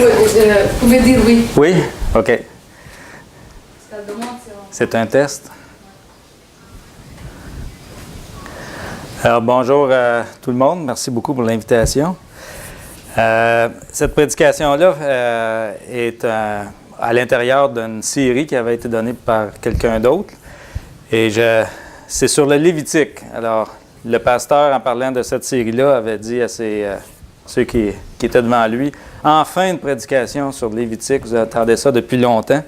Vous pouvez dire oui. Oui? OK. Ça demande si on... C'est un test. Alors, bonjour à tout le monde. Merci beaucoup pour l'invitation. Cette prédication-là est à l'intérieur d'une série qui avait été donnée par quelqu'un d'autre. Et c'est sur le Lévitique. Alors, le pasteur, en parlant de cette série-là, avait dit à ceux qui étaient devant lui, « Enfin une prédication sur le Lévitique, vous attendez ça depuis longtemps. »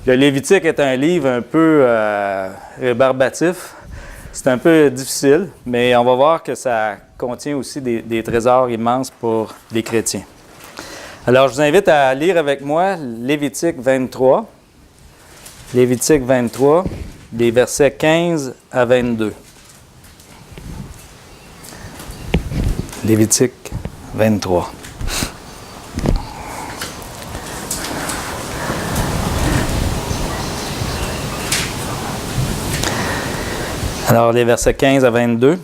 Le Lévitique est un livre un peu rébarbatif. C'est un peu difficile, mais on va voir que ça contient aussi des trésors immenses pour les chrétiens. Alors, je vous invite à lire avec moi Lévitique 23. Lévitique 23, des versets 15 à 22. Lévitique 23. Alors, les versets 15 à 22.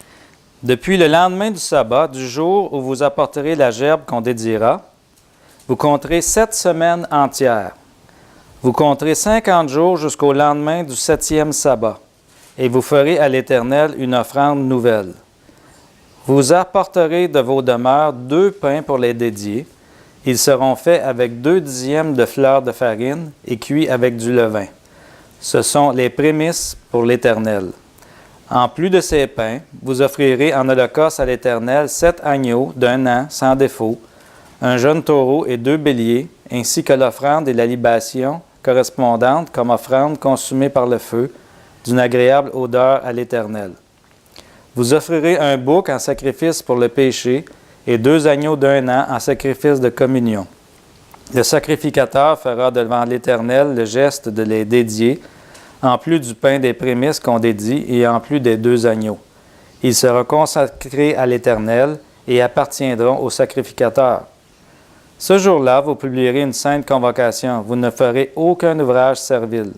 « Depuis le lendemain du sabbat, du jour où vous apporterez la gerbe qu'on dédiera, vous compterez 7 semaines entières. Vous compterez 50 jours jusqu'au lendemain du 7e sabbat, et vous ferez à l'Éternel une offrande nouvelle. Vous apporterez de vos demeures 2 pains pour les dédier. Ils seront faits avec 2 dixièmes de fleur de farine et cuits avec du levain. Ce sont les prémices pour l'Éternel. En plus de ces pains, vous offrirez en holocauste à l'Éternel 7 agneaux d'1 an sans défaut, un jeune taureau et 2 béliers, ainsi que l'offrande et la libation correspondante comme offrande consumée par le feu, d'une agréable odeur à l'Éternel. Vous offrirez un bouc en sacrifice pour le péché et 2 agneaux d'1 an en sacrifice de communion. Le sacrificateur fera devant l'Éternel le geste de les dédier, en plus du pain des prémices qu'on dédie et en plus des 2 agneaux. Ils seront consacrés à l'Éternel et appartiendront au sacrificateur. Ce jour-là, vous publierez une sainte convocation. Vous ne ferez aucun ouvrage servile.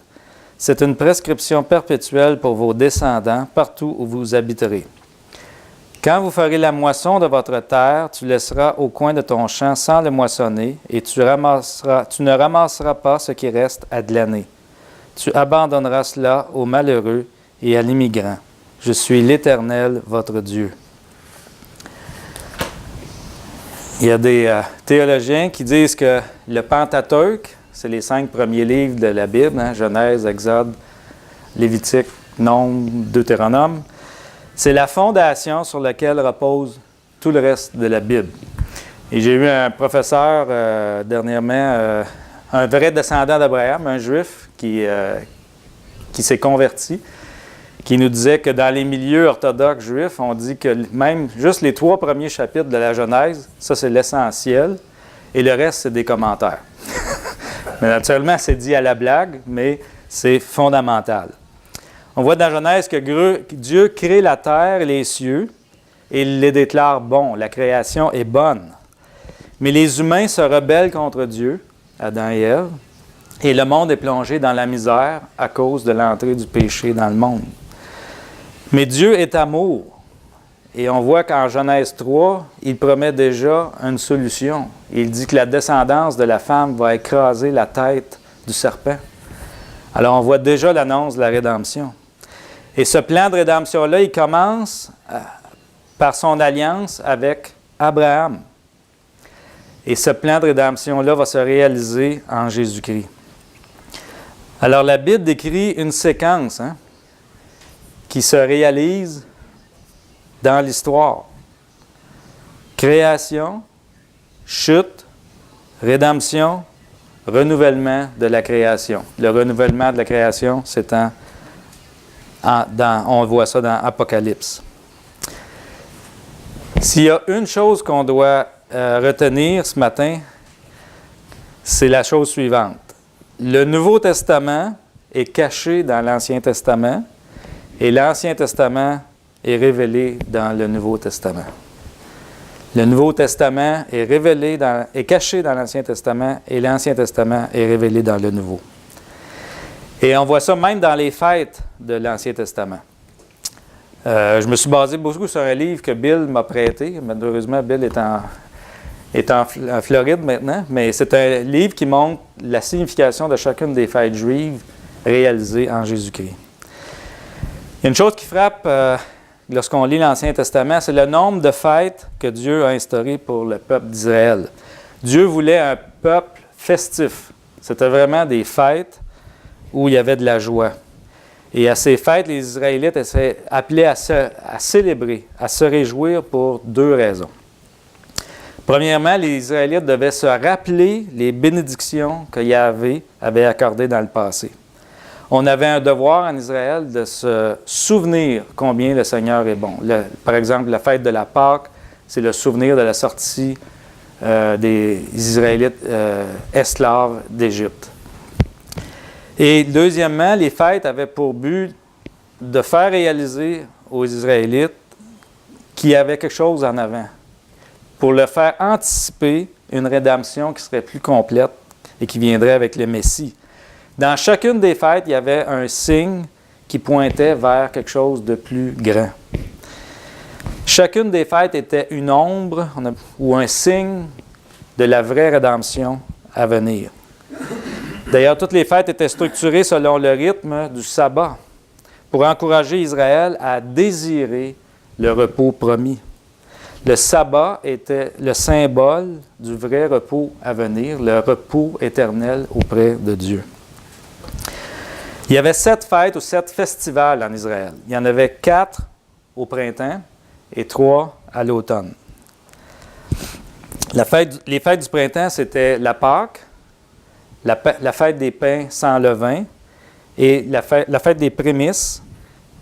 C'est une prescription perpétuelle pour vos descendants partout où vous habiterez. Quand vous ferez la moisson de votre terre, tu laisseras au coin de ton champ sans le moissonner, et tu ne ramasseras pas ce qui reste à glaner. Tu abandonneras cela aux malheureux et à l'immigrant. Je suis l'Éternel, votre Dieu. » Il y a des théologiens qui disent que le Pentateuque, c'est les 5 premiers livres de la Bible, Genèse, Exode, Lévitique, Nombre, Deutéronome. C'est la fondation sur laquelle repose tout le reste de la Bible. Et j'ai eu un professeur dernièrement, un vrai descendant d'Abraham, un juif qui s'est converti, qui nous disait que dans les milieux orthodoxes juifs, on dit que même juste les 3 premiers chapitres de la Genèse, ça c'est l'essentiel, et le reste c'est des commentaires. Mais naturellement, c'est dit à la blague, mais c'est fondamental. On voit dans Genèse que Dieu crée la terre et les cieux, et il les déclare bons. La création est bonne. Mais les humains se rebellent contre Dieu, Adam et Ève, et le monde est plongé dans la misère à cause de l'entrée du péché dans le monde. Mais Dieu est amour. Et on voit qu'en Genèse 3, il promet déjà une solution. Il dit que la descendance de la femme va écraser la tête du serpent. Alors on voit déjà l'annonce de la rédemption. Et ce plan de rédemption-là, il commence par son alliance avec Abraham. Et ce plan de rédemption-là va se réaliser en Jésus-Christ. Alors la Bible décrit une séquence qui se réalise dans l'histoire. Création, chute, rédemption, renouvellement de la création. Le renouvellement de la création, c'est on voit ça dans Apocalypse. S'il y a une chose qu'on doit retenir ce matin, c'est la chose suivante. Le Nouveau Testament est caché dans l'Ancien Testament et l'Ancien Testament est révélé dans le Nouveau Testament. Le Nouveau Testament est caché dans l'Ancien Testament et l'Ancien Testament est révélé dans le Nouveau. Et on voit ça même dans les fêtes de l'Ancien Testament. Je me suis basé beaucoup sur un livre que Bill m'a prêté. Malheureusement, Bill est en Floride maintenant, mais c'est un livre qui montre la signification de chacune des fêtes juives réalisées en Jésus-Christ. Il y a une chose qui frappe lorsqu'on lit l'Ancien Testament, c'est le nombre de fêtes que Dieu a instaurées pour le peuple d'Israël. Dieu voulait un peuple festif. C'était vraiment des fêtes où il y avait de la joie. Et à ces fêtes, les Israélites étaient appelés à célébrer, à se réjouir pour deux raisons. Premièrement, les Israélites devaient se rappeler les bénédictions que Yahvé avait accordées dans le passé. On avait un devoir en Israël de se souvenir combien le Seigneur est bon. Par exemple, la fête de la Pâque, c'est le souvenir de la sortie des Israélites esclaves d'Égypte. Et deuxièmement, les fêtes avaient pour but de faire réaliser aux Israélites qu'il y avait quelque chose en avant, pour le faire anticiper une rédemption qui serait plus complète et qui viendrait avec le Messie. Dans chacune des fêtes, il y avait un signe qui pointait vers quelque chose de plus grand. Chacune des fêtes était une ombre ou un signe de la vraie rédemption à venir. D'ailleurs, toutes les fêtes étaient structurées selon le rythme du sabbat pour encourager Israël à désirer le repos promis. Le sabbat était le symbole du vrai repos à venir, le repos éternel auprès de Dieu. Il y avait 7 fêtes ou 7 festivals en Israël. Il y en avait 4 au printemps et 3 à l'automne. Les fêtes du printemps, c'était la Pâque, la fête des pains sans levain, et la fête des prémices,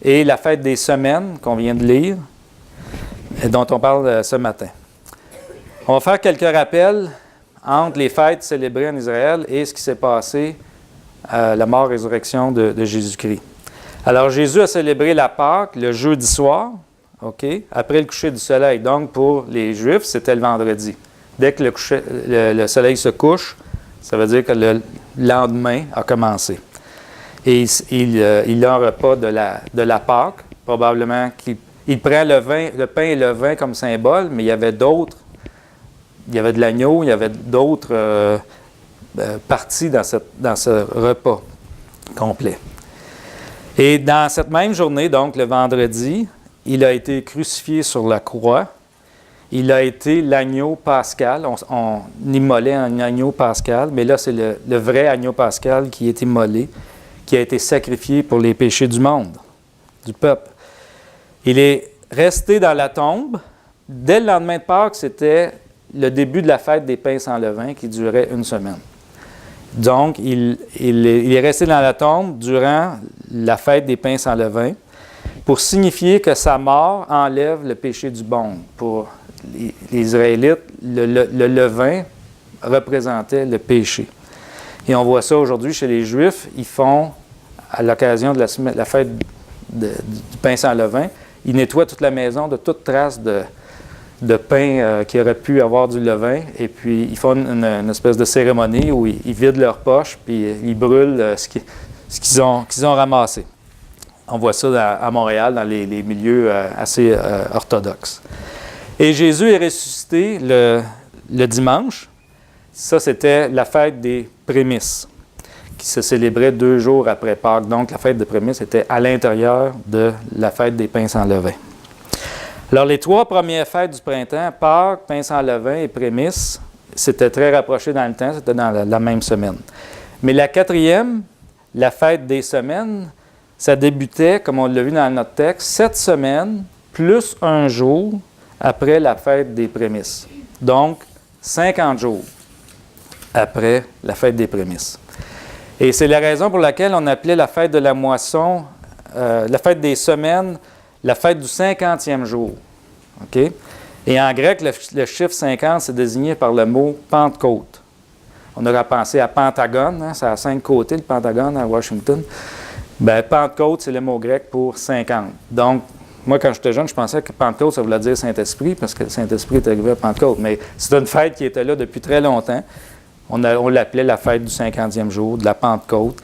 et la fête des semaines qu'on vient de lire, et dont on parle ce matin. On va faire quelques rappels entre les fêtes célébrées en Israël et ce qui s'est passé à la mort et résurrection de Jésus-Christ. Alors, Jésus a célébré la Pâque le jeudi soir, après le coucher du soleil. Donc, pour les Juifs, c'était le vendredi. Dès que le soleil se couche, ça veut dire que le lendemain a commencé. Et il a un repas de la Pâque, probablement qu'il prend le pain et le vin comme symbole, mais il y avait d'autres. Il y avait de l'agneau, il y avait d'autres parties dans ce repas complet. Et dans cette même journée, donc le vendredi, il a été crucifié sur la croix. Il a été l'agneau pascal. On immolait un agneau pascal, mais là, c'est le vrai agneau pascal qui est immolé, qui a été sacrifié pour les péchés du monde, du peuple. Il est resté dans la tombe. Dès le lendemain de Pâques, c'était le début de la fête des pains sans levain qui durait une semaine. Donc, il est resté dans la tombe durant la fête des pains sans levain pour signifier que sa mort enlève le péché du monde. Pour les Israélites, le levain représentait le péché. Et on voit ça aujourd'hui chez les Juifs. Ils font, à l'occasion de la fête du pain sans levain, ils nettoient toute la maison de toute trace de pain qui aurait pu avoir du levain. Et puis, ils font une espèce de cérémonie où ils vident leurs poches puis ils brûlent ce qu'ils ont ramassé. On voit ça à Montréal, dans les milieux assez orthodoxes. Et Jésus est ressuscité le dimanche. Ça, c'était la fête des prémices, qui se célébrait 2 jours après Pâques. Donc, la fête des prémices était à l'intérieur de la fête des pains sans levain. Alors, les 3 premières fêtes du printemps, Pâques, pains sans levain et prémices, c'était très rapproché dans le temps, c'était dans la même semaine. Mais la 4e, la fête des semaines, ça débutait, comme on l'a vu dans notre texte, 7 semaines plus 1 jour après la fête des prémices. Donc, 50 jours après la fête des prémices. Et c'est la raison pour laquelle on appelait la fête de la moisson, la fête des semaines, la fête du 50e jour. OK? Et en grec, le chiffre 50, c'est désigné par le mot Pentecôte. On aura pensé à Pentagone, hein, ça a 5 côtés, le Pentagone à Washington. Bien, Pentecôte, c'est le mot grec pour 50. Donc, moi, quand j'étais jeune, je pensais que Pentecôte, ça voulait dire Saint-Esprit, parce que le Saint-Esprit est arrivé à Pentecôte. Mais c'est une fête qui était là depuis très longtemps. On l'appelait la fête du 50e jour, de la Pentecôte.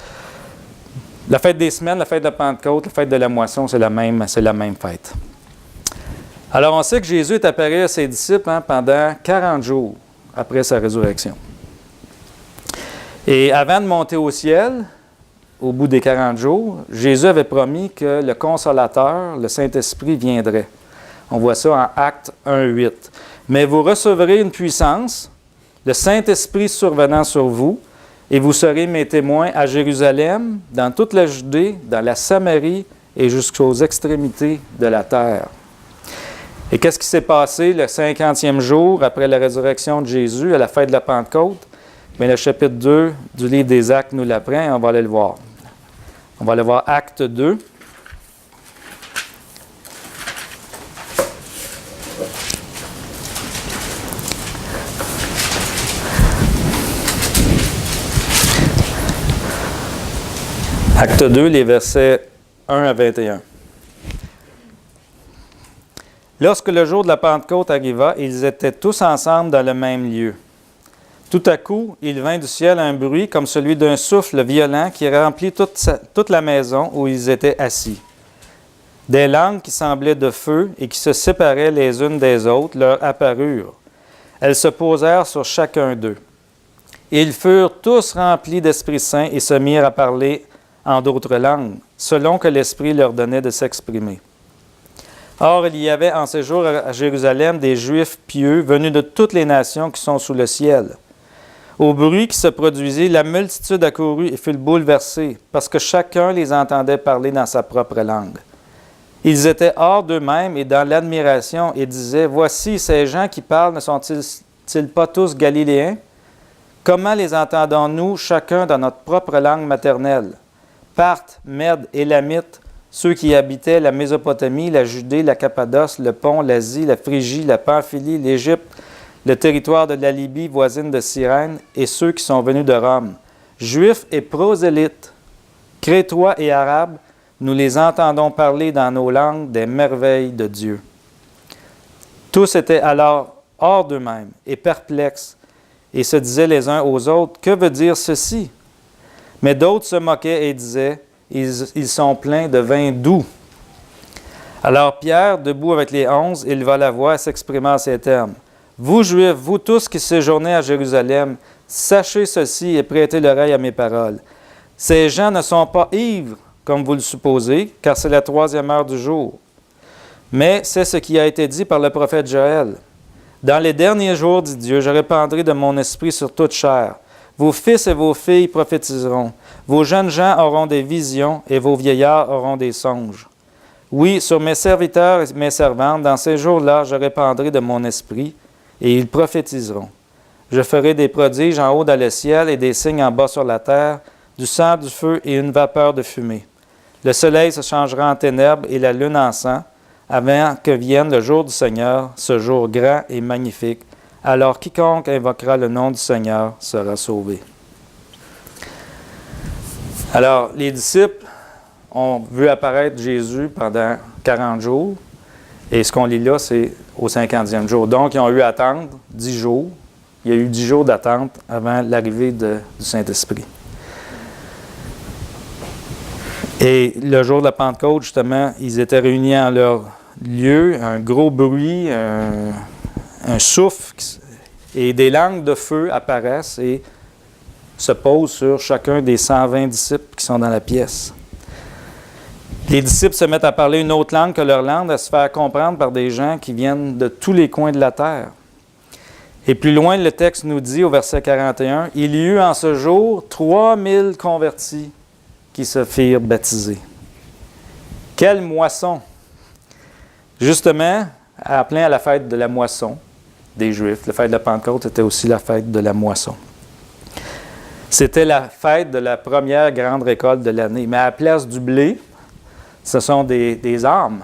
La fête des semaines, la fête de Pentecôte, la fête de la moisson, c'est la même fête. Alors, on sait que Jésus est apparu à ses disciples pendant 40 jours. après sa résurrection. Et avant de monter au ciel, au bout des 40 jours, Jésus avait promis que le Consolateur, le Saint-Esprit, viendrait. On voit ça en Actes 1:8. Mais vous recevrez une puissance, le Saint-Esprit survenant sur vous, et vous serez mes témoins à Jérusalem, dans toute la Judée, dans la Samarie et jusqu'aux extrémités de la terre. Et qu'est-ce qui s'est passé le 50e jour après la résurrection de Jésus, à la fête de la Pentecôte? Bien, le chapitre 2 du livre des Actes nous l'apprend et on va aller le voir. On va aller voir Acte 2. Acte 2, les versets 1 à 21. Lorsque le jour de la Pentecôte arriva, ils étaient tous ensemble dans le même lieu. Tout à coup, il vint du ciel un bruit comme celui d'un souffle violent qui remplit toute la maison où ils étaient assis. Des langues qui semblaient de feu et qui se séparaient les unes des autres leur apparurent. Elles se posèrent sur chacun d'eux. Ils furent tous remplis d'Esprit Saint et se mirent à parler en d'autres langues, selon que l'Esprit leur donnait de s'exprimer. Or, il y avait en ce jour à Jérusalem des Juifs pieux venus de toutes les nations qui sont sous le ciel. Au bruit qui se produisit, la multitude accourut et fut bouleversée, parce que chacun les entendait parler dans sa propre langue. Ils étaient hors d'eux-mêmes et dans l'admiration et disaient, « Voici, ces gens qui parlent, ne sont-ils pas tous Galiléens? Comment les entendons-nous chacun dans notre propre langue maternelle? Parthes, Mèdes, Élamites, ceux qui habitaient la Mésopotamie, la Judée, la Cappadoce, le Pont, l'Asie, la Phrygie, la Pamphylie, l'Égypte, le territoire de la Libye voisine de Cyrène, et ceux qui sont venus de Rome, Juifs et prosélytes, Crétois et Arabes, nous les entendons parler dans nos langues des merveilles de Dieu. » Tous étaient alors hors d'eux-mêmes et perplexes, et se disaient les uns aux autres, « Que veut dire ceci? » Mais d'autres se moquaient et disaient, « Ils sont pleins de vin doux. » Alors Pierre, debout avec les 11, éleva la voix et s'exprima en ces termes. « Vous, Juifs, vous tous qui séjournez à Jérusalem, sachez ceci et prêtez l'oreille à mes paroles. Ces gens ne sont pas ivres, comme vous le supposez, car c'est la 3e heure du jour. Mais c'est ce qui a été dit par le prophète Joël. Dans les derniers jours, dit Dieu, je répandrai de mon esprit sur toute chair. Vos fils et vos filles prophétiseront. Vos jeunes gens auront des visions et vos vieillards auront des songes. Oui, sur mes serviteurs et mes servantes, dans ces jours-là, je répandrai de mon esprit et ils prophétiseront. Je ferai des prodiges en haut dans le ciel et des signes en bas sur la terre, du sang, du feu et une vapeur de fumée. Le soleil se changera en ténèbres et la lune en sang, avant que vienne le jour du Seigneur, ce jour grand et magnifique. Alors quiconque invoquera le nom du Seigneur sera sauvé. Alors, les disciples ont vu apparaître Jésus pendant 40 jours, et ce qu'on lit là, c'est au 50e jour. Donc, ils ont eu à attendre 10 jours. Il y a eu 10 jours d'attente avant l'arrivée du Saint-Esprit. Et le jour de la Pentecôte, justement, ils étaient réunis en leur lieu, un gros bruit, un souffle, et des langues de feu apparaissent et se posent sur chacun des 120 disciples qui sont dans la pièce. Les disciples se mettent à parler une autre langue que leur langue, à se faire comprendre par des gens qui viennent de tous les coins de la terre. Et plus loin, le texte nous dit, au verset 41, « Il y eut en ce jour 3000 convertis qui se firent baptiser. » Quelle moisson! Justement, appelé à la fête de la moisson des Juifs, la fête de la Pentecôte était aussi la fête de la moisson. C'était la fête de la première grande récolte de l'année. Mais à la place du blé, ce sont des âmes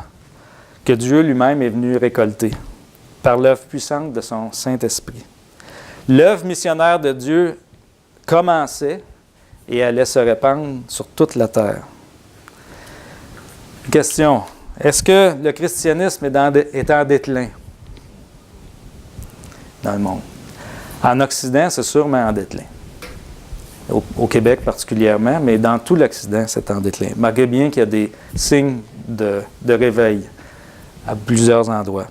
que Dieu lui-même est venu récolter par l'œuvre puissante de son Saint-Esprit. L'œuvre missionnaire de Dieu commençait et allait se répandre sur toute la terre. Question, est-ce que le christianisme est en déclin dans le monde? En Occident, c'est sûrement en déclin. Au Québec particulièrement, mais dans tout l'Occident, c'est en déclin. Malgré bien qu'il y a des signes de réveil à plusieurs endroits.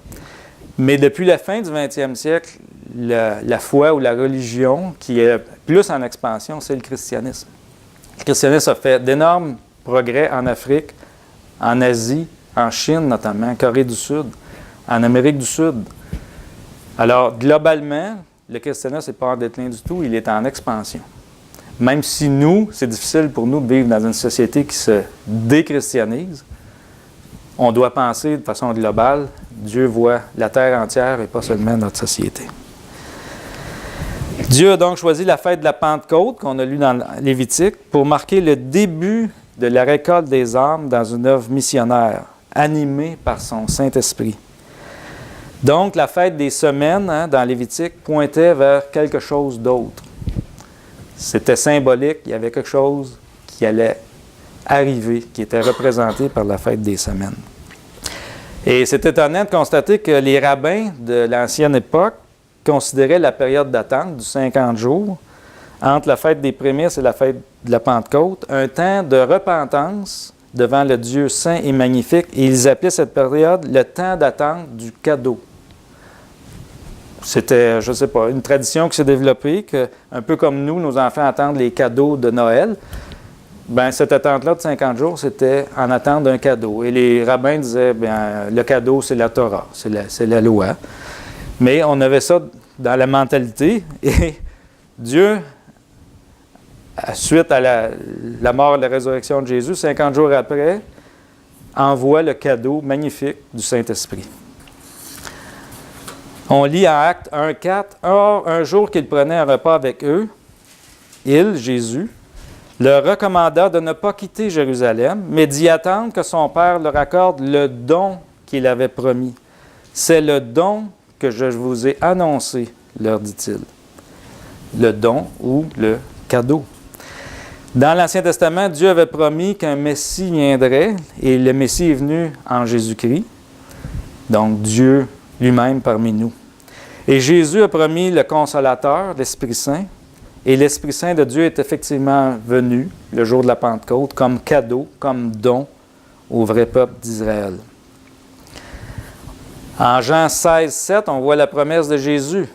Mais depuis la fin du 20e siècle, la foi ou la religion qui est plus en expansion, c'est le christianisme. Le christianisme a fait d'énormes progrès en Afrique, en Asie, en Chine notamment, en Corée du Sud, en Amérique du Sud. Alors, globalement, le christianisme n'est pas en déclin du tout, il est en expansion. Même si nous, c'est difficile pour nous de vivre dans une société qui se déchristianise, on doit penser de façon globale, Dieu voit la terre entière et pas seulement notre société. Dieu a donc choisi la fête de la Pentecôte, qu'on a lu dans Lévitique, pour marquer le début de la récolte des âmes dans une œuvre missionnaire, animée par son Saint-Esprit. Donc, la fête des semaines, dans Lévitique, pointait vers quelque chose d'autre. C'était symbolique, il y avait quelque chose qui allait arriver, qui était représenté par la fête des semaines. Et c'est étonnant de constater que les rabbins de l'ancienne époque considéraient la période d'attente du 50 jours entre la fête des prémices et la fête de la Pentecôte un temps de repentance devant le Dieu saint et magnifique, et ils appelaient cette période le temps d'attente du cadeau. C'était, je ne sais pas, une tradition qui s'est développée, que, un peu comme nous, nos enfants attendent les cadeaux de Noël. Bien, cette attente-là de 50 jours, c'était en attente d'un cadeau. Et les rabbins disaient, bien, le cadeau, c'est la Torah, c'est la loi. Mais on avait ça dans la mentalité. Et Dieu, suite à la mort et la résurrection de Jésus, 50 jours après, envoie le cadeau magnifique du Saint-Esprit. On lit en Actes 1,4, « Or, un jour qu'il prenait un repas avec eux, il, Jésus, leur recommanda de ne pas quitter Jérusalem, mais d'y attendre que son Père leur accorde le don qu'il avait promis. C'est le don que je vous ai annoncé, leur dit-il. » Le don ou le cadeau. Dans l'Ancien Testament, Dieu avait promis qu'un Messie viendrait, et le Messie est venu en Jésus-Christ, donc Dieu lui-même parmi nous. Et Jésus a promis le Consolateur, l'Esprit Saint, et l'Esprit Saint de Dieu est effectivement venu le jour de la Pentecôte comme cadeau, comme don au vrai peuple d'Israël. En Jean 16, 7, on voit la promesse de Jésus,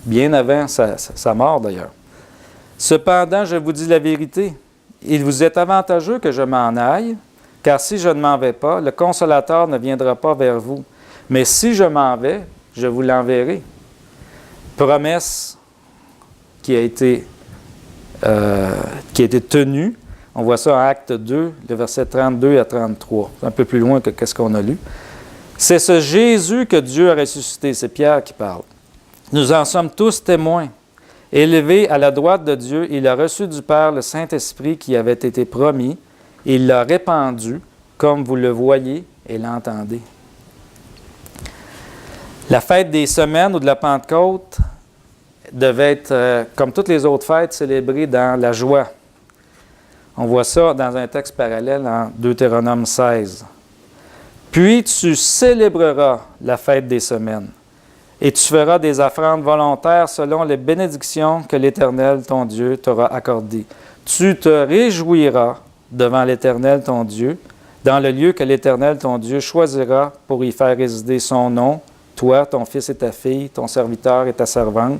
bien avant sa mort d'ailleurs. « Cependant, je vous dis la vérité, il vous est avantageux que je m'en aille, car si je ne m'en vais pas, le Consolateur ne viendra pas vers vous. Mais si je m'en vais, je vous l'enverrai. » Promesse qui a été tenue. On voit ça en Acte 2, le verset 32 à 33. C'est un peu plus loin que ce qu'on a lu. C'est ce Jésus que Dieu a ressuscité. C'est Pierre qui parle. Nous en sommes tous témoins. Élevé à la droite de Dieu, il a reçu du Père le Saint-Esprit qui avait été promis. Il l'a répandu, comme vous le voyez et l'entendez. La fête des semaines ou de la Pentecôte devait être, comme toutes les autres fêtes, célébrée dans la joie. On voit ça dans un texte parallèle en Deutéronome 16. « Puis tu célébreras la fête des semaines, et tu feras des offrandes volontaires selon les bénédictions que l'Éternel, ton Dieu, t'aura accordées. Tu te réjouiras devant l'Éternel, ton Dieu, dans le lieu que l'Éternel, ton Dieu, choisira pour y faire résider son nom, toi, ton fils et ta fille, ton serviteur et ta servante,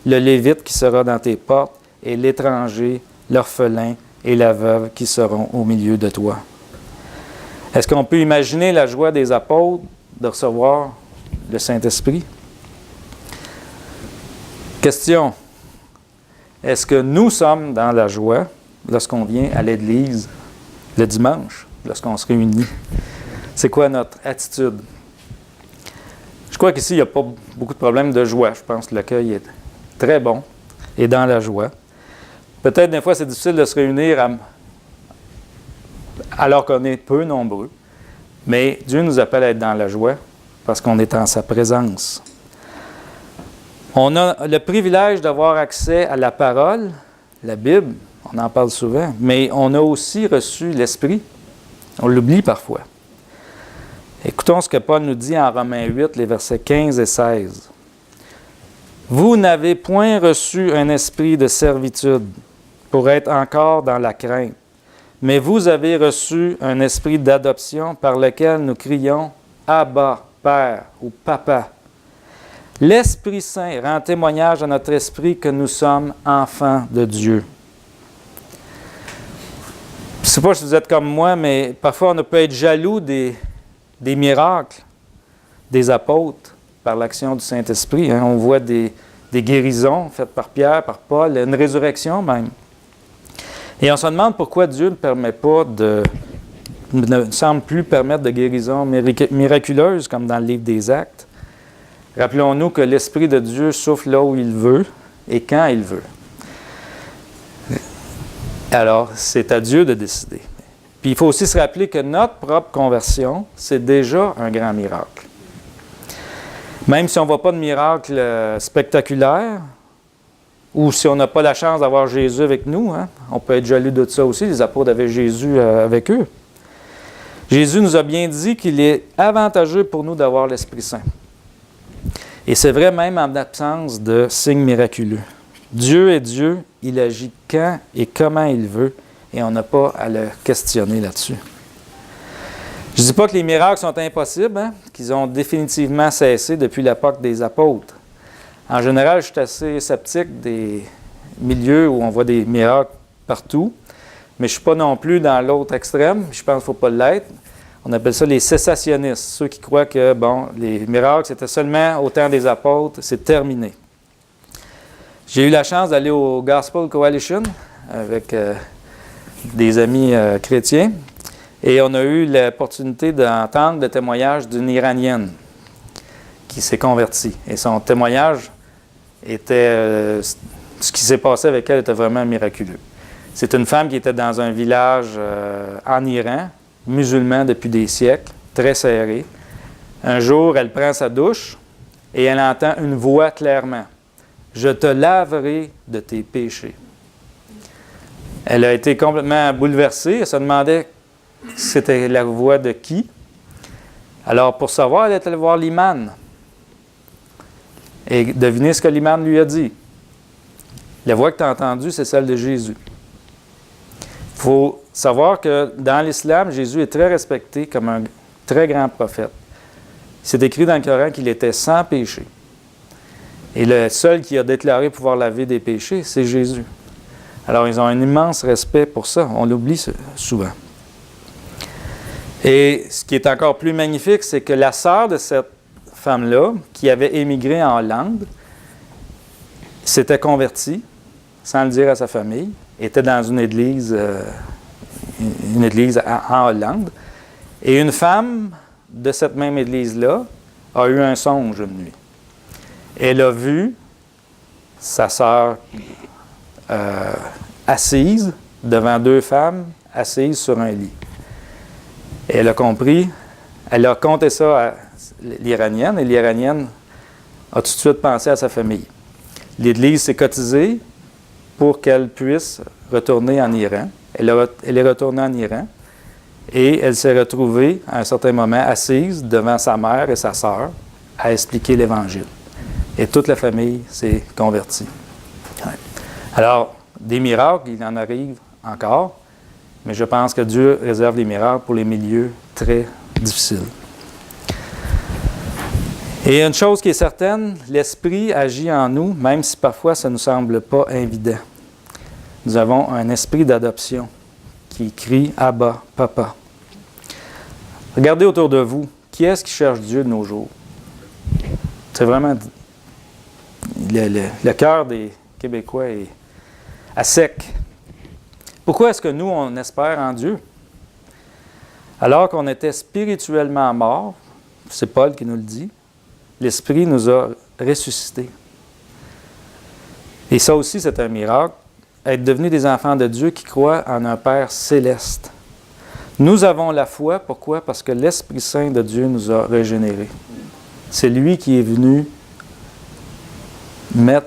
le Lévite qui sera dans tes portes, et l'étranger, l'orphelin et la veuve qui seront au milieu de toi. » Est-ce qu'on peut imaginer la joie des apôtres de recevoir le Saint-Esprit? Question. Est-ce que nous sommes dans la joie lorsqu'on vient à l'Église le dimanche, lorsqu'on se réunit? C'est quoi notre attitude? Je crois qu'ici, il n'y a pas beaucoup de problèmes de joie. Je pense que l'accueil est très bon et dans la joie. Peut-être des fois, c'est difficile de se réunir alors qu'on est peu nombreux, mais Dieu nous appelle à être dans la joie parce qu'on est en sa présence. On a le privilège d'avoir accès à la parole, la Bible, on en parle souvent, mais on a aussi reçu l'Esprit. On l'oublie parfois. Écoutons ce que Paul nous dit en Romains 8, les versets 15 et 16. « Vous n'avez point reçu un esprit de servitude pour être encore dans la crainte, mais vous avez reçu un esprit d'adoption par lequel nous crions « Abba, Père » ou « Papa ». L'Esprit Saint rend témoignage à notre esprit que nous sommes enfants de Dieu. Je ne sais pas si vous êtes comme moi, mais parfois on peut être jaloux des miracles des apôtres par l'action du Saint-Esprit. On voit des guérisons faites par Pierre, par Paul, une résurrection même. Et on se demande pourquoi Dieu ne semble plus permettre de guérisons miraculeuses comme dans le livre des Actes. Rappelons-nous que l'Esprit de Dieu souffle là où il veut et quand il veut. Alors, c'est à Dieu de décider. Puis il faut aussi se rappeler que notre propre conversion, c'est déjà un grand miracle. Même si on ne voit pas de miracle spectaculaire, ou si on n'a pas la chance d'avoir Jésus avec nous, on peut être jaloux de ça aussi. Les apôtres avaient Jésus avec eux. Jésus nous a bien dit qu'il est avantageux pour nous d'avoir l'Esprit Saint. Et c'est vrai même en absence de signes miraculeux. Dieu est Dieu, il agit quand et comment il veut, et on n'a pas à le questionner là-dessus. Je ne dis pas que les miracles sont impossibles, qu'ils ont définitivement cessé depuis l'époque des apôtres. En général, je suis assez sceptique des milieux où on voit des miracles partout, mais je ne suis pas non plus dans l'autre extrême, je pense qu'il ne faut pas l'être. On appelle ça les cessationnistes, ceux qui croient que les miracles, c'était seulement au temps des apôtres, c'est terminé. J'ai eu la chance d'aller au Gospel Coalition avec des amis chrétiens, et on a eu l'opportunité d'entendre le témoignage d'une Iranienne qui s'est convertie. Et son témoignage était... ce qui s'est passé avec elle était vraiment miraculeux. C'est une femme qui était dans un village en Iran, musulman depuis des siècles, très serré. Un jour, elle prend sa douche et elle entend une voix clairement. « Je te laverai de tes péchés. » Elle a été complètement bouleversée. Elle se demandait c'était la voix de qui. Alors, pour savoir, elle est allée voir l'imam. Et devinez ce que l'imam lui a dit. La voix que tu as entendue, c'est celle de Jésus. Il faut savoir que dans l'islam, Jésus est très respecté comme un très grand prophète. C'est écrit dans le Coran qu'il était sans péché. Et le seul qui a déclaré pouvoir laver des péchés, c'est Jésus. Alors, ils ont un immense respect pour ça. On l'oublie souvent. Et ce qui est encore plus magnifique, c'est que la sœur de cette femme-là, qui avait émigré en Hollande, s'était convertie, sans le dire à sa famille, était dans une église en Hollande. Et une femme de cette même église-là a eu un songe une nuit. Elle a vu sa sœur assise devant deux femmes assises sur un lit. Et elle a compris, elle a conté ça à l'Iranienne, et l'Iranienne a tout de suite pensé à sa famille. L'Église s'est cotisée pour qu'elle puisse retourner en Iran. Elle est retournée en Iran et elle s'est retrouvée à un certain moment assise devant sa mère et sa sœur à expliquer l'Évangile. Et toute la famille s'est convertie. Ouais. Alors, des miracles, il en arrive encore, mais je pense que Dieu réserve les miracles pour les milieux très difficiles. Et une chose qui est certaine, l'Esprit agit en nous, même si parfois ça ne nous semble pas évident. Nous avons un esprit d'adoption qui crie « Abba, Papa ». Regardez autour de vous, qui est-ce qui cherche Dieu de nos jours? C'est vraiment... Le cœur des Québécois est à sec. Pourquoi est-ce que nous, on espère en Dieu? Alors qu'on était spirituellement morts, c'est Paul qui nous le dit, l'Esprit nous a ressuscités. Et ça aussi, c'est un miracle, être devenus des enfants de Dieu qui croient en un Père céleste. Nous avons la foi, pourquoi? Parce que l'Esprit Saint de Dieu nous a régénérés. C'est lui qui est venu nous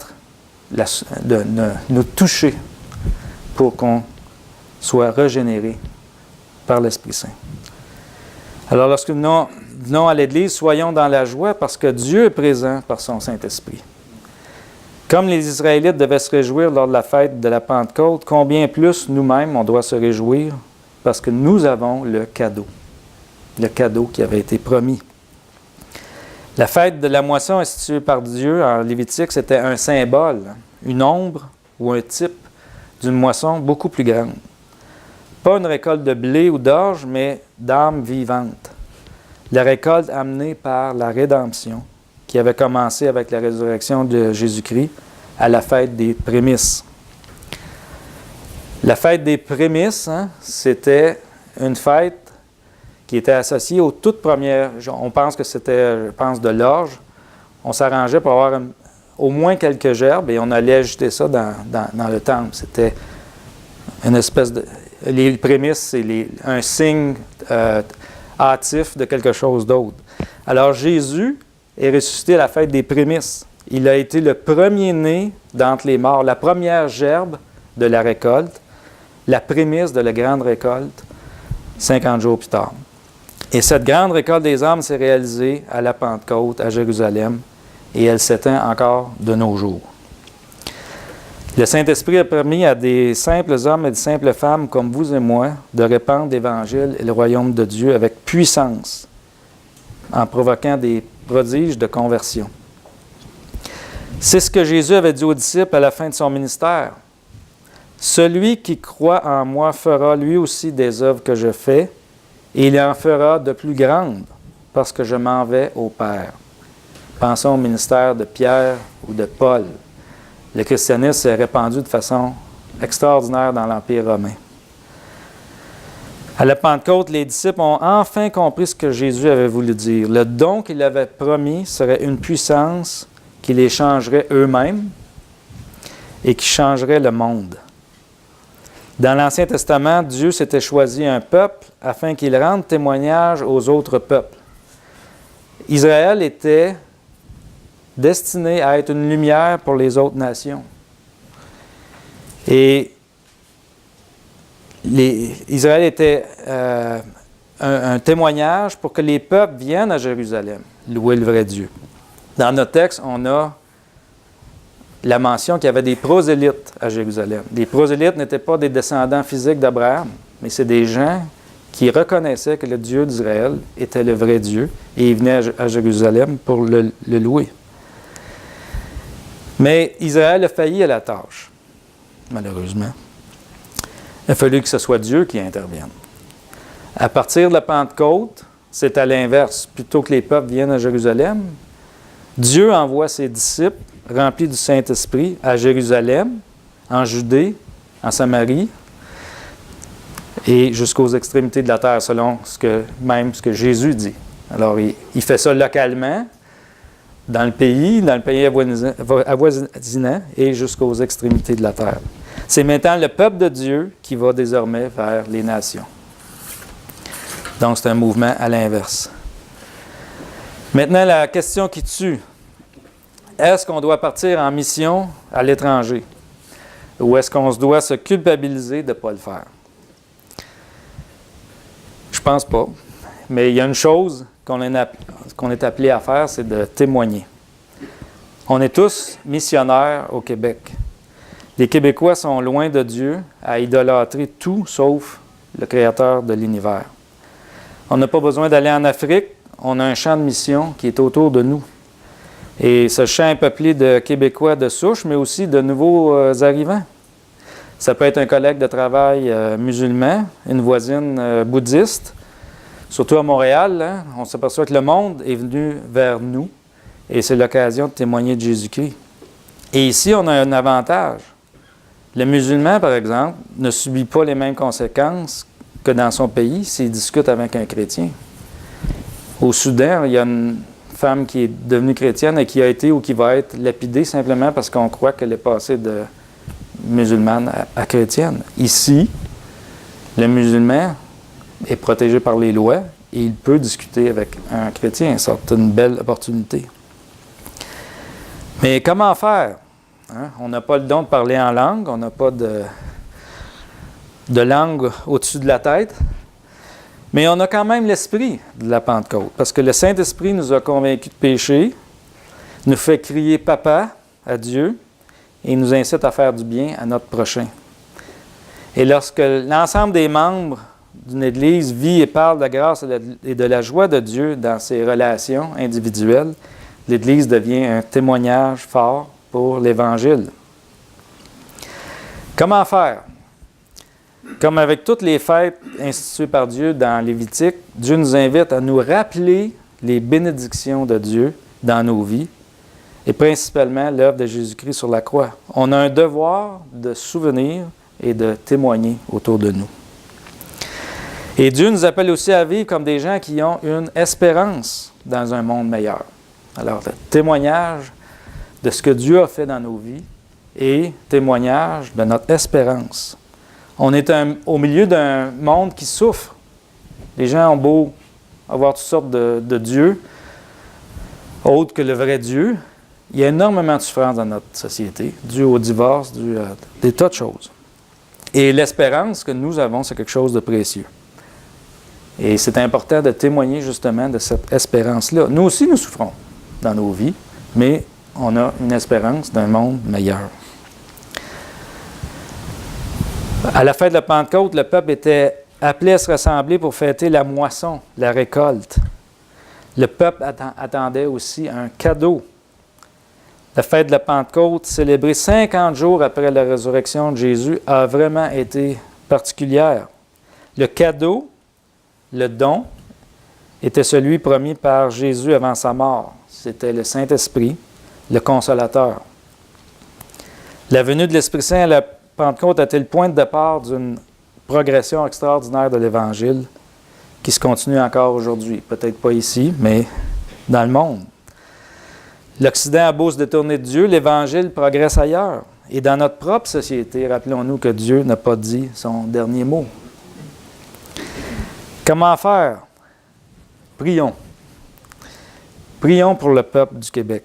toucher pour qu'on soit régénérés par l'Esprit Saint. Alors, lorsque nous venons à l'Église, soyons dans la joie parce que Dieu est présent par son Saint-Esprit. Comme les Israélites devaient se réjouir lors de la fête de la Pentecôte, combien plus nous-mêmes on doit se réjouir parce que nous avons le cadeau qui avait été promis. La fête de la moisson instituée par Dieu en Lévitique, c'était un symbole, une ombre ou un type d'une moisson beaucoup plus grande. Pas une récolte de blé ou d'orge, mais d'âmes vivantes. La récolte amenée par la rédemption, qui avait commencé avec la résurrection de Jésus-Christ à la fête des prémices. La fête des prémices, c'était une fête qui était associée aux toutes premières. On pense que c'était, de l'orge. On s'arrangeait pour avoir au moins quelques gerbes et on allait ajouter ça dans le temple. C'était une espèce de... Les prémices, c'est un signe hâtif de quelque chose d'autre. Alors Jésus est ressuscité à la fête des prémices. Il a été le premier-né d'entre les morts, la première gerbe de la récolte, la prémisse de la grande récolte, 50 jours plus tard. Et cette grande récolte des âmes s'est réalisée à la Pentecôte, à Jérusalem, et elle s'étend encore de nos jours. Le Saint-Esprit a permis à des simples hommes et des simples femmes comme vous et moi de répandre l'Évangile et le royaume de Dieu avec puissance, en provoquant des prodiges de conversion. C'est ce que Jésus avait dit aux disciples à la fin de son ministère. « Celui qui croit en moi fera lui aussi des œuvres que je fais, et il en fera de plus grandes, parce que je m'en vais au Père. » Pensons au ministère de Pierre ou de Paul. Le christianisme s'est répandu de façon extraordinaire dans l'Empire romain. À la Pentecôte, les disciples ont enfin compris ce que Jésus avait voulu dire. Le don qu'il avait promis serait une puissance qui les changerait eux-mêmes et qui changerait le monde. Dans l'Ancien Testament, Dieu s'était choisi un peuple afin qu'il rende témoignage aux autres peuples. Israël était destiné à être une lumière pour les autres nations. Et Israël était un témoignage pour que les peuples viennent à Jérusalem louer le vrai Dieu. Dans notre texte, on a la mention qu'il y avait des prosélytes à Jérusalem. Les prosélytes n'étaient pas des descendants physiques d'Abraham, mais c'est des gens qui reconnaissaient que le Dieu d'Israël était le vrai Dieu et ils venaient à Jérusalem pour le louer. Mais Israël a failli à la tâche, malheureusement. Il a fallu que ce soit Dieu qui intervienne. À partir de la Pentecôte, c'est à l'inverse. Plutôt que les peuples viennent à Jérusalem, Dieu envoie ses disciples remplis du Saint-Esprit à Jérusalem, en Judée, en Samarie et jusqu'aux extrémités de la terre, selon ce que Jésus dit. Alors, il fait ça localement, dans le pays avoisinant et jusqu'aux extrémités de la terre. C'est maintenant le peuple de Dieu qui va désormais vers les nations. Donc, c'est un mouvement à l'inverse. Maintenant, la question qui tue. Est-ce qu'on doit partir en mission à l'étranger? Ou est-ce qu'on doit se culpabiliser de ne pas le faire? Je ne pense pas. Mais il y a une chose qu'on est appelé à faire, c'est de témoigner. On est tous missionnaires au Québec. Les Québécois sont loin de Dieu à idolâtrer tout sauf le Créateur de l'univers. On n'a pas besoin d'aller en Afrique, on a un champ de mission qui est autour de nous. Et ce champ est peuplé de Québécois de souche, mais aussi de nouveaux arrivants. Ça peut être un collègue de travail musulman, une voisine bouddhiste. Surtout à Montréal, on s'aperçoit que le monde est venu vers nous et c'est l'occasion de témoigner de Jésus-Christ. Et ici, on a un avantage. Le musulman, par exemple, ne subit pas les mêmes conséquences que dans son pays s'il discute avec un chrétien. Au Soudan, il y a une femme qui est devenue chrétienne et qui a été ou qui va être lapidée simplement parce qu'on croit qu'elle est passée de musulmane à chrétienne. Ici, le musulman est protégé par les lois et il peut discuter avec un chrétien. Ça, c'est une belle opportunité. Mais comment faire? On n'a pas le don de parler en langue, on n'a pas de langue au-dessus de la tête, mais on a quand même l'esprit de la Pentecôte, parce que le Saint-Esprit nous a convaincus de péché, nous fait crier « Papa » à Dieu et nous incite à faire du bien à notre prochain. Et lorsque l'ensemble des membres d'une Église vit et parle de la grâce et de la joie de Dieu dans ses relations individuelles, l'Église devient un témoignage fort pour l'Évangile. Comment faire? Comme avec toutes les fêtes instituées par Dieu dans Lévitique, Dieu nous invite à nous rappeler les bénédictions de Dieu dans nos vies et principalement l'œuvre de Jésus-Christ sur la croix. On a un devoir de souvenir et de témoigner autour de nous. Et Dieu nous appelle aussi à vivre comme des gens qui ont une espérance dans un monde meilleur. Alors, le témoignage de ce que Dieu a fait dans nos vies et témoignage de notre espérance. On est au milieu d'un monde qui souffre. Les gens ont beau avoir toutes sortes de dieux, autres que le vrai Dieu. Il y a énormément de souffrance dans notre société, dû au divorce, dû à des tas de choses. Et l'espérance que nous avons, c'est quelque chose de précieux. Et c'est important de témoigner justement de cette espérance-là. Nous aussi, nous souffrons dans nos vies, mais on a une espérance d'un monde meilleur. À la fête de la Pentecôte, le peuple était appelé à se rassembler pour fêter la moisson, la récolte. Le peuple attendait aussi un cadeau. La fête de la Pentecôte, célébrée 50 jours après la résurrection de Jésus, a vraiment été particulière. Le cadeau, le don, était celui promis par Jésus avant sa mort. C'était le Saint-Esprit, le Consolateur. La venue de l'Esprit Saint à la Pentecôte a été le point de départ d'une progression extraordinaire de l'Évangile qui se continue encore aujourd'hui. Peut-être pas ici, mais dans le monde. L'Occident a beau se détourner de Dieu, l'Évangile progresse ailleurs. Et dans notre propre société, rappelons-nous que Dieu n'a pas dit son dernier mot. Comment faire? Prions. Prions pour le peuple du Québec.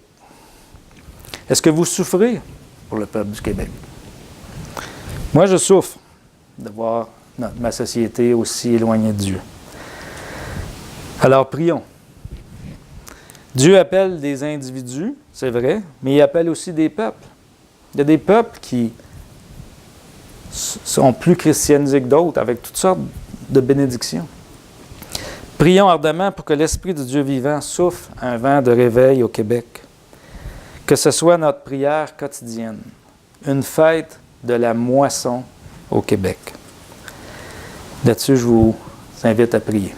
Est-ce que vous souffrez pour le peuple du Québec? Moi, je souffre de voir ma société aussi éloignée de Dieu. Alors, prions. Dieu appelle des individus, c'est vrai, mais il appelle aussi des peuples. Il y a des peuples qui sont plus christianisés que d'autres, avec toutes sortes de bénédictions. Prions ardemment pour que l'Esprit de Dieu vivant souffle un vent de réveil au Québec. Que ce soit notre prière quotidienne, une fête de la moisson au Québec. Là-dessus, je vous invite à prier.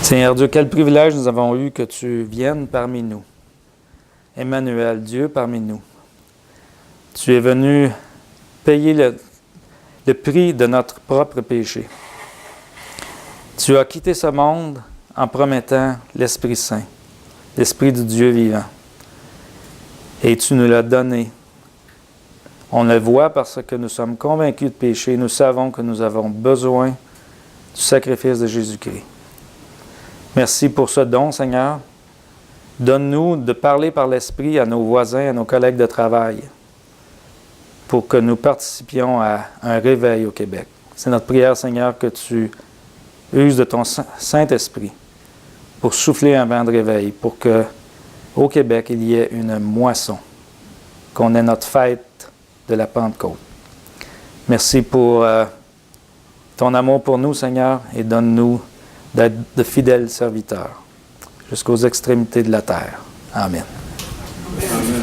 Seigneur Dieu, quel privilège nous avons eu que tu viennes parmi nous. Emmanuel, Dieu parmi nous. Tu es venu payer le prix de notre propre péché. Tu as quitté ce monde en promettant l'Esprit Saint, l'Esprit du Dieu vivant. Et tu nous l'as donné. On le voit parce que nous sommes convaincus de péché. Nous savons que nous avons besoin du sacrifice de Jésus-Christ. Merci pour ce don, Seigneur. Donne-nous de parler par l'Esprit à nos voisins, à nos collègues de travail, pour que nous participions à un réveil au Québec. C'est notre prière, Seigneur, que tu uses de ton Saint-Esprit pour souffler un vent de réveil, pour que au Québec, il y ait une moisson, qu'on ait notre fête de la Pentecôte. Merci pour ton amour pour nous, Seigneur, et donne-nous d'être de fidèles serviteurs jusqu'aux extrémités de la terre. Amen. Amen.